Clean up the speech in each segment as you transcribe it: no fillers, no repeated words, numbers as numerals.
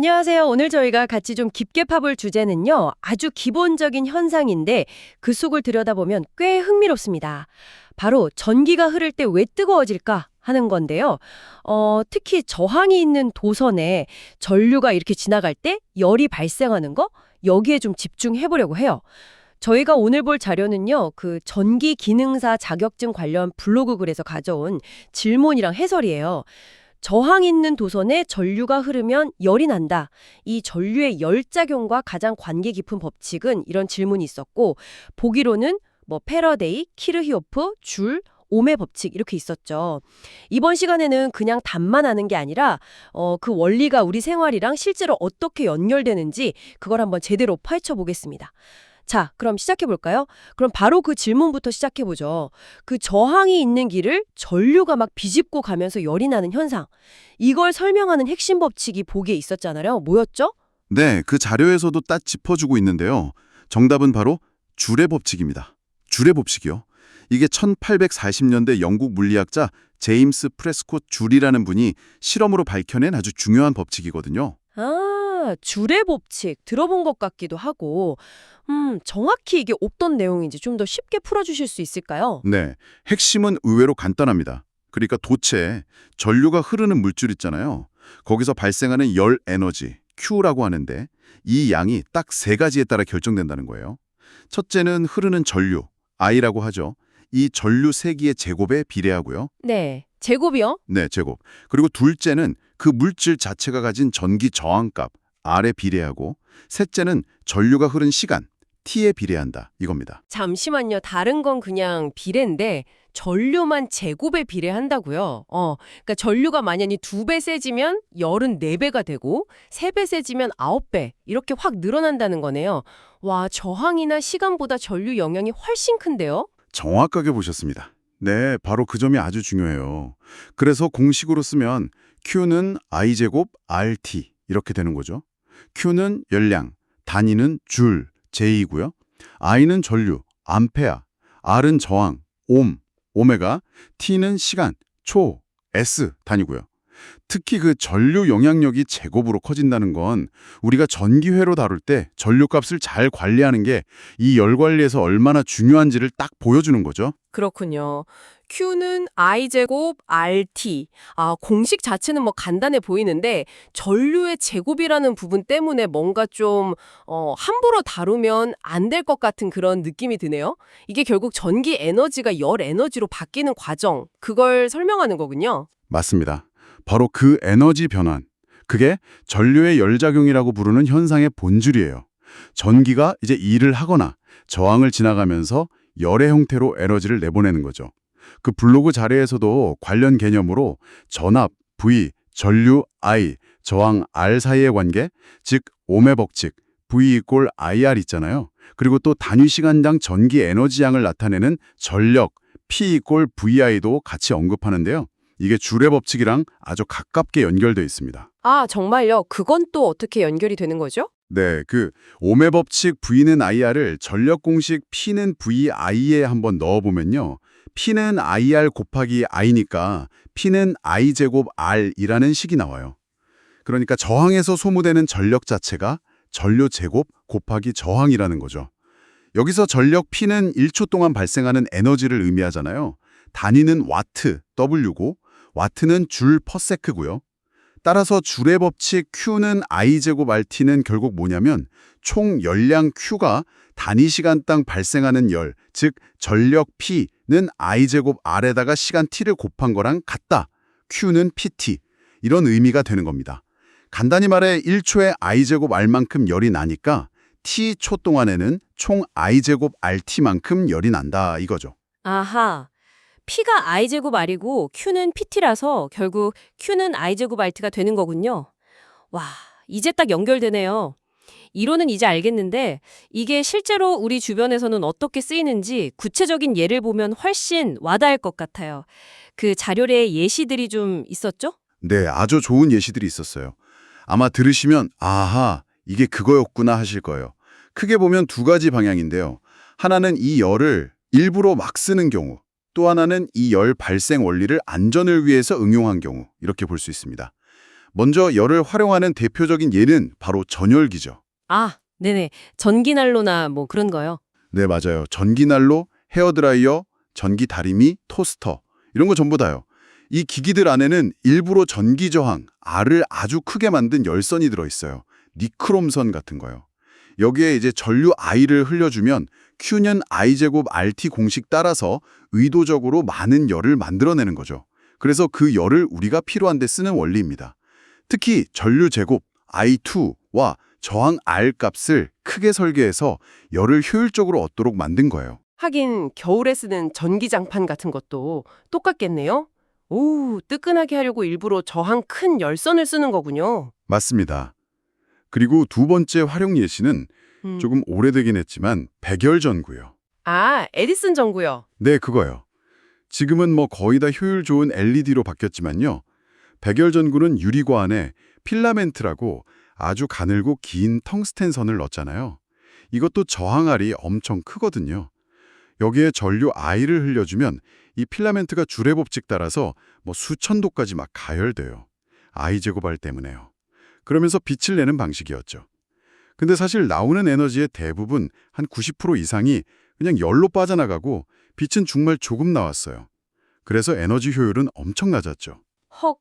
안녕하세요. 오늘 저희가 같이 좀 깊게 파볼 주제는요. 아주 기본적인 현상인데 그 속을 들여다보면 꽤 흥미롭습니다. 바로 전기가 흐를 때 왜 뜨거워질까 하는 건데요. 특히 저항이 있는 도선에 전류가 이렇게 지나갈 때 열이 발생하는 거 여기에 좀 집중해 보려고 해요. 저희가 오늘 볼 자료는요. 그 전기 기능사 자격증 관련 블로그 글에서 가져온 질문이랑 해설이에요. 저항 있는 도선에 전류가 흐르면 열이 난다. 이 전류의 열작용과 가장 관계 깊은 법칙은 이런 질문이 있었고 보기로는 뭐 패러데이, 키르히오프, 줄, ohm의 법칙 이렇게 있었죠. 이번 시간에는 그냥 답만 아는 게 아니라 그 원리가 우리 생활이랑 실제로 어떻게 연결되는지 그걸 한번 제대로 파헤쳐 보겠습니다. 자, 그럼 시작해 볼까요? 그럼 바로 그 질문부터 시작해 보죠. 그 저항이 있는 길을 전류가 막 비집고 가면서 열이 나는 현상. 이걸 설명하는 핵심 법칙이 보기에 있었잖아요. 뭐였죠? 네, 그 자료에서도 딱 짚어주고 있는데요. 정답은 바로 줄의 법칙입니다. 줄의 법칙이요. 이게 1840년대 영국 물리학자 제임스 프레스콧 줄이라는 분이 실험으로 밝혀낸 아주 중요한 법칙이거든요. 아, 줄의 법칙 들어본 것 같기도 하고 정확히 이게 어떤 내용인지 좀 더 쉽게 풀어주실 수 있을까요? 네, 핵심은 의외로 간단합니다. 그러니까 도체, 전류가 흐르는 물줄 있잖아요. 거기서 발생하는 열 에너지, Q라고 하는데 이 양이 딱 세 가지에 따라 결정된다는 거예요. 첫째는 흐르는 전류, I라고 하죠. 이 전류 세기의 제곱에 비례하고요. 네, 제곱이요? 네, 제곱. 그리고 둘째는 그 물질 자체가 가진 전기 저항값, R에 비례하고 셋째는 전류가 흐른 시간, T에 비례한다. 이겁니다. 잠시만요. 다른 건 그냥 비례인데 전류만 제곱에 비례한다고요? 그러니까 전류가 만약에 2배 세지면 열은 4배가 되고 3배 세지면 9배 이렇게 확 늘어난다는 거네요. 와, 저항이나 시간보다 전류 영향이 훨씬 큰데요? 정확하게 보셨습니다. 네, 바로 그 점이 아주 중요해요. 그래서 공식으로 쓰면 Q는 I제곱 RT 이렇게 되는 거죠. Q는 열량, 단위는 줄, J이고요. I는 전류, 암페아, R은 저항, 오메가, T는 시간, 초, S 단위고요. 특히 그 전류 영향력이 제곱으로 커진다는 건 우리가 전기회로 다룰 때 전류값을 잘 관리하는 게 이 열 관리에서 얼마나 중요한지를 딱 보여주는 거죠. 그렇군요. Q는 I제곱 RT. 공식 자체는 뭐 간단해 보이는데 전류의 제곱이라는 부분 때문에 뭔가 좀 함부로 다루면 안 될 것 같은 그런 느낌이 드네요. 이게 결국 전기 에너지가 열 에너지로 바뀌는 과정, 그걸 설명하는 거군요. 맞습니다. 바로 그 에너지 변환. 그게 전류의 열작용이라고 부르는 현상의 본질이에요. 전기가 이제 일을 하거나 저항을 지나가면서 열의 형태로 에너지를 내보내는 거죠. 그 블로그 자료에서도 관련 개념으로 전압 V, 전류 I, 저항 R 사이의 관계, 즉 ohm의 법칙 V 이꼴 IR 있잖아요. 그리고 또 단위 시간당 전기 에너지 양을 나타내는 전력 P 이꼴 VI도 같이 언급하는데요. 이게 줄의 법칙이랑 아주 가깝게 연결되어 있습니다. 아, 정말요? 그건 또 어떻게 연결이 되는 거죠? 네, 그 ohm의 법칙 V는 IR을 전력 공식 P는 VI에 한번 넣어보면요. P는 IR 곱하기 I니까 P는 I제곱 R이라는 식이 나와요. 그러니까 저항에서 소모되는 전력 자체가 전류 제곱 곱하기 저항이라는 거죠. 여기서 전력 P는 1초 동안 발생하는 에너지를 의미하잖아요. 단위는 와트, W고 와트는 줄 퍼세크고요. 따라서 줄의 법칙 Q는 I제곱 RT는 결국 뭐냐면 총 열량 Q가 단위 시간당 발생하는 열, 즉 전력 P는 I제곱 R에다가 시간 T를 곱한 거랑 같다. Q는 PT. 이런 의미가 되는 겁니다. 간단히 말해 1초에 I제곱 R만큼 열이 나니까 T초 동안에는 총 I제곱 RT만큼 열이 난다 이거죠. 아하. P가 I제곱 R이고 Q는 PT라서 결국 Q는 I제곱 RT가 되는 거군요. 와, 이제 딱 연결되네요. 이론은 이제 알겠는데 이게 실제로 우리 주변에서는 어떻게 쓰이는지 구체적인 예를 보면 훨씬 와닿을 것 같아요. 그 자료에 예시들이 좀 있었죠? 네, 아주 좋은 예시들이 있었어요. 아마 들으시면 아하, 이게 그거였구나 하실 거예요. 크게 보면 두 가지 방향인데요. 하나는 이 열을 일부러 막 쓰는 경우, 또 하나는 이 열 발생 원리를 안전을 위해서 응용한 경우 이렇게 볼 수 있습니다. 먼저 열을 활용하는 대표적인 예는 바로 전열기죠. 아, 네네. 전기난로나 뭐 그런 거요. 네, 맞아요. 전기난로, 헤어드라이어, 전기 다리미, 토스터 이런 거 전부 다요. 이 기기들 안에는 일부러 전기 저항, R을 아주 크게 만든 열선이 들어있어요. 니크롬선 같은 거요. 여기에 이제 전류 I를 흘려주면 Q는 I제곱 RT 공식 따라서 의도적으로 많은 열을 만들어내는 거죠. 그래서 그 열을 우리가 필요한 데 쓰는 원리입니다. 특히 전류 제곱 I2와 저항 R 값을 크게 설계해서 열을 효율적으로 얻도록 만든 거예요. 하긴 겨울에 쓰는 전기장판 같은 것도 똑같겠네요. 오, 뜨끈하게 하려고 일부러 저항 큰 열선을 쓰는 거군요. 맞습니다. 그리고 두 번째 활용 예시는 조금 오래되긴 했지만 백열전구요. 아, 에디슨 전구요. 네, 그거요. 지금은 뭐 거의 다 효율 좋은 LED로 바뀌었지만요. 백열전구는 유리관 안에 필라멘트라고 아주 가늘고 긴 텅스텐 선을 넣었잖아요. 이것도 저항알이 엄청 크거든요. 여기에 전류 I를 흘려주면 이 필라멘트가 줄의 법칙 따라서 뭐 수천 도까지 막 가열돼요. I제곱R 때문에요. 그러면서 빛을 내는 방식이었죠. 근데 사실 나오는 에너지의 대부분 한 90% 이상이 그냥 열로 빠져나가고 빛은 정말 조금 나왔어요. 그래서 에너지 효율은 엄청 낮았죠. 헉,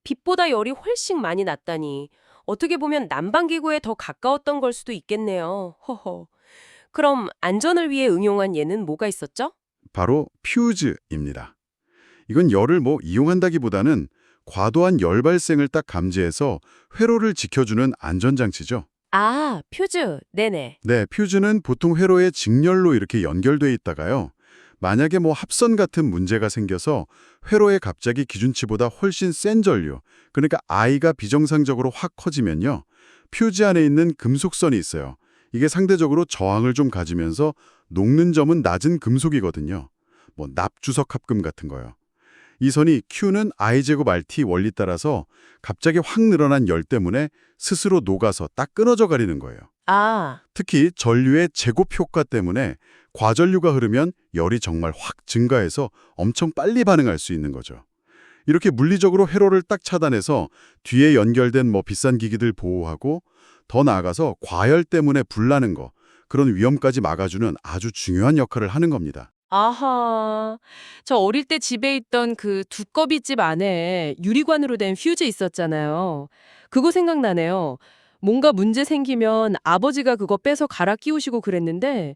빛보다 열이 훨씬 많이 났다니. 어떻게 보면 난방기구에 더 가까웠던 걸 수도 있겠네요. 허허. 그럼 안전을 위해 응용한 예는 뭐가 있었죠? 바로 퓨즈입니다. 이건 열을 뭐 이용한다기보다는 과도한 열 발생을 딱 감지해서 회로를 지켜주는 안전장치죠. 아, 퓨즈. 네네. 네, 퓨즈는 보통 회로에 직렬로 이렇게 연결돼 있다가요. 만약에 뭐 합선 같은 문제가 생겨서 회로에 갑자기 기준치보다 훨씬 센 전류, 그러니까 I가 비정상적으로 확 커지면요. 퓨즈 안에 있는 금속선이 있어요. 이게 상대적으로 저항을 좀 가지면서 녹는 점은 낮은 금속이거든요. 뭐 납주석 합금 같은 거요. 이 선이 Q는 I제곱 RT 원리 따라서 갑자기 확 늘어난 열 때문에 스스로 녹아서 딱 끊어져 가리는 거예요. 아, 특히 전류의 제곱 효과 때문에 과전류가 흐르면 열이 정말 확 증가해서 엄청 빨리 반응할 수 있는 거죠. 이렇게 물리적으로 회로를 딱 차단해서 뒤에 연결된 뭐 비싼 기기들 보호하고 더 나아가서 과열 때문에 불나는 거, 그런 위험까지 막아주는 아주 중요한 역할을 하는 겁니다. 아하. 저 어릴 때 집에 있던 그 두꺼비 집 안에 유리관으로 된 퓨즈 있었잖아요. 그거 생각나네요. 뭔가 문제 생기면 아버지가 그거 빼서 갈아 끼우시고 그랬는데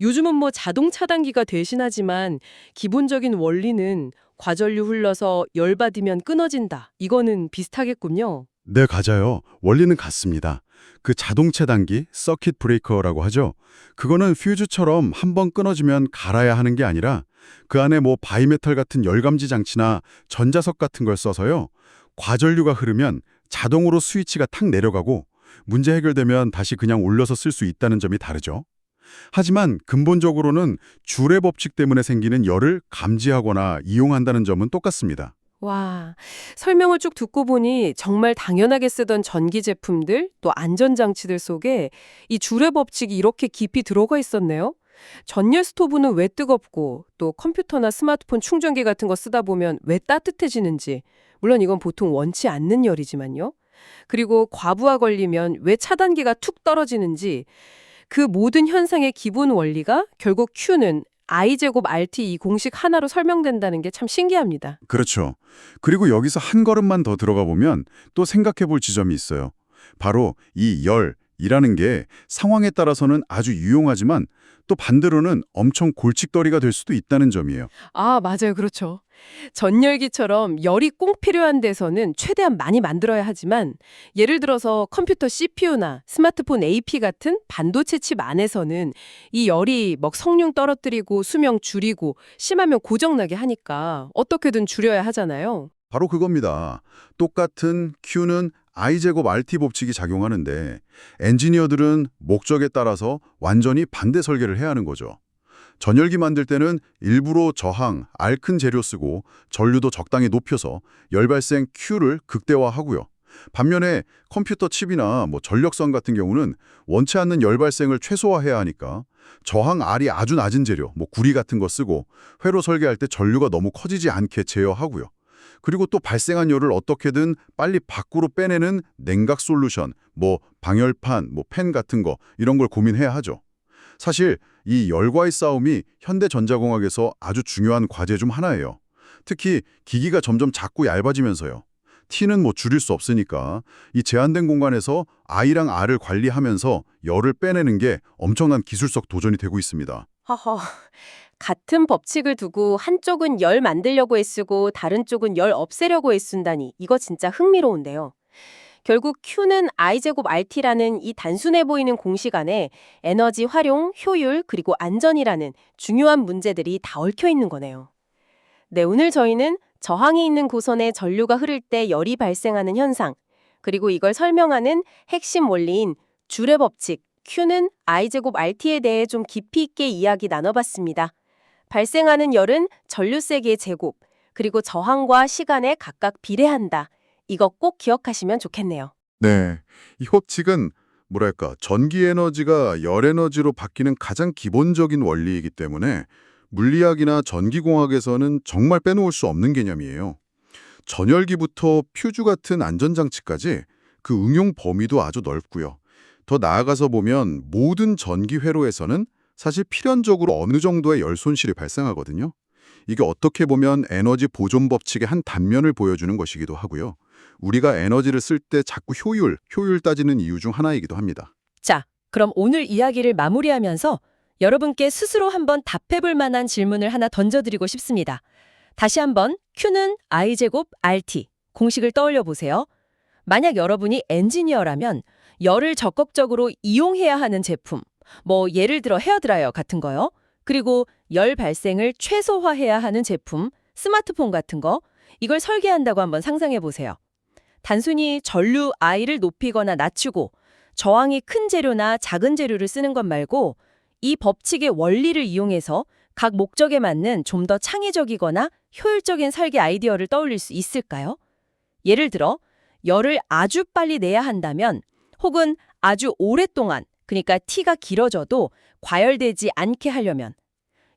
요즘은 뭐 자동 차단기가 대신하지만 기본적인 원리는 과전류 흘러서 열 받으면 끊어진다. 이거는 비슷하겠군요. 네, 맞아요. 원리는 같습니다. 그 자동 차단기, 서킷 브레이커라고 하죠. 그거는 퓨즈처럼 한번 끊어지면 갈아야 하는 게 아니라 그 안에 뭐 바이메탈 같은 열감지 장치나 전자석 같은 걸 써서요. 과전류가 흐르면 자동으로 스위치가 탁 내려가고 문제 해결되면 다시 그냥 올려서 쓸 수 있다는 점이 다르죠. 하지만 근본적으로는 줄의 법칙 때문에 생기는 열을 감지하거나 이용한다는 점은 똑같습니다. 와, 설명을 쭉 듣고 보니 정말 당연하게 쓰던 전기 제품들, 또 안전장치들 속에 이 줄의 법칙이 이렇게 깊이 들어가 있었네요. 전열 스토브는 왜 뜨겁고 또 컴퓨터나 스마트폰 충전기 같은 거 쓰다 보면 왜 따뜻해지는지, 물론 이건 보통 원치 않는 열이지만요. 그리고 과부하 걸리면 왜 차단기가 툭 떨어지는지, 그 모든 현상의 기본 원리가 결국 Q는 I제곱 RT 이 공식 하나로 설명된다는 게 참 신기합니다. 그렇죠. 그리고 여기서 한 걸음만 더 들어가 보면 또 생각해 볼 지점이 있어요. 바로 이 열이라는 게 상황에 따라서는 아주 유용하지만 또 반대로는 엄청 골칫거리가 될 수도 있다는 점이에요. 아, 맞아요. 그렇죠. 전열기처럼 열이 꼭 필요한 데서는 최대한 많이 만들어야 하지만 예를 들어서 컴퓨터 CPU나 스마트폰 AP 같은 반도체 칩 안에서는 이 열이 막 성능 떨어뜨리고 수명 줄이고 심하면 고장나게 하니까 어떻게든 줄여야 하잖아요. 바로 그겁니다. 똑같은 Q는 I제곱 RT 법칙이 작용하는데 엔지니어들은 목적에 따라서 완전히 반대 설계를 해야 하는 거죠. 전열기 만들 때는 일부러 저항, R 큰 재료 쓰고 전류도 적당히 높여서 열 발생 Q를 극대화하고요. 반면에 컴퓨터 칩이나 뭐 전력선 같은 경우는 원치 않는 열 발생을 최소화해야 하니까 저항 R이 아주 낮은 재료, 뭐 구리 같은 거 쓰고 회로 설계할 때 전류가 너무 커지지 않게 제어하고요. 그리고 또 발생한 열을 어떻게든 빨리 밖으로 빼내는 냉각 솔루션, 방열판, 팬 같은 거 이런 걸 고민해야 하죠. 사실 이 열과의 싸움이 현대전자공학에서 아주 중요한 과제 중 하나예요. 특히 기기가 점점 작고 얇아지면서요. T는 줄일 수 없으니까 이 제한된 공간에서 I랑 R을 관리하면서 열을 빼내는 게 엄청난 기술적 도전이 되고 있습니다. 허허, 같은 법칙을 두고 한쪽은 열 만들려고 애쓰고 다른 쪽은 열 없애려고 애쓴다니 이거 진짜 흥미로운데요. 결국 Q는 I제곱 RT라는 이 단순해 보이는 공식 안에 에너지 활용, 효율, 그리고 안전이라는 중요한 문제들이 다 얽혀 있는 거네요. 네, 오늘 저희는 저항이 있는 고선에 전류가 흐를 때 열이 발생하는 현상, 그리고 이걸 설명하는 핵심 원리인 줄의 법칙, Q는 I제곱 RT에 대해 좀 깊이 있게 이야기 나눠봤습니다. 발생하는 열은 전류 세기의 제곱, 그리고 저항과 시간에 각각 비례한다. 이거 꼭 기억하시면 좋겠네요. 네, 이 법칙은 전기 에너지가 열 에너지로 바뀌는 가장 기본적인 원리이기 때문에 물리학이나 전기공학에서는 정말 빼놓을 수 없는 개념이에요. 전열기부터 퓨즈 같은 안전장치까지 그 응용 범위도 아주 넓고요. 더 나아가서 보면 모든 전기 회로에서는 사실 필연적으로 어느 정도의 열 손실이 발생하거든요. 이게 어떻게 보면 에너지 보존 법칙의 한 단면을 보여주는 것이기도 하고요. 우리가 에너지를 쓸 때 자꾸 효율 따지는 이유 중 하나이기도 합니다. 자, 그럼 오늘 이야기를 마무리하면서 여러분께 스스로 한번 답해볼 만한 질문을 하나 던져드리고 싶습니다. 다시 한번 Q는 I제곱 RT 공식을 떠올려 보세요. 만약 여러분이 엔지니어라면 열을 적극적으로 이용해야 하는 제품, 예를 들어 헤어드라이어 같은 거요. 그리고 열 발생을 최소화해야 하는 제품, 스마트폰 같은 거, 이걸 설계한다고 한번 상상해 보세요. 단순히 전류 I를 높이거나 낮추고 저항이 큰 재료나 작은 재료를 쓰는 것 말고 이 법칙의 원리를 이용해서 각 목적에 맞는 좀 더 창의적이거나 효율적인 설계 아이디어를 떠올릴 수 있을까요? 예를 들어 열을 아주 빨리 내야 한다면 혹은 아주 오랫동안, 그러니까 T가 길어져도 과열되지 않게 하려면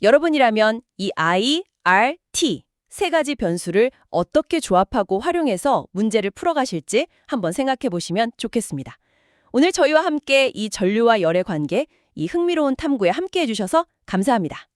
여러분이라면 이 I, R, T 세 가지 변수를 어떻게 조합하고 활용해서 문제를 풀어가실지 한번 생각해 보시면 좋겠습니다. 오늘 저희와 함께 이 전류와 열의 관계, 이 흥미로운 탐구에 함께 해주셔서 감사합니다.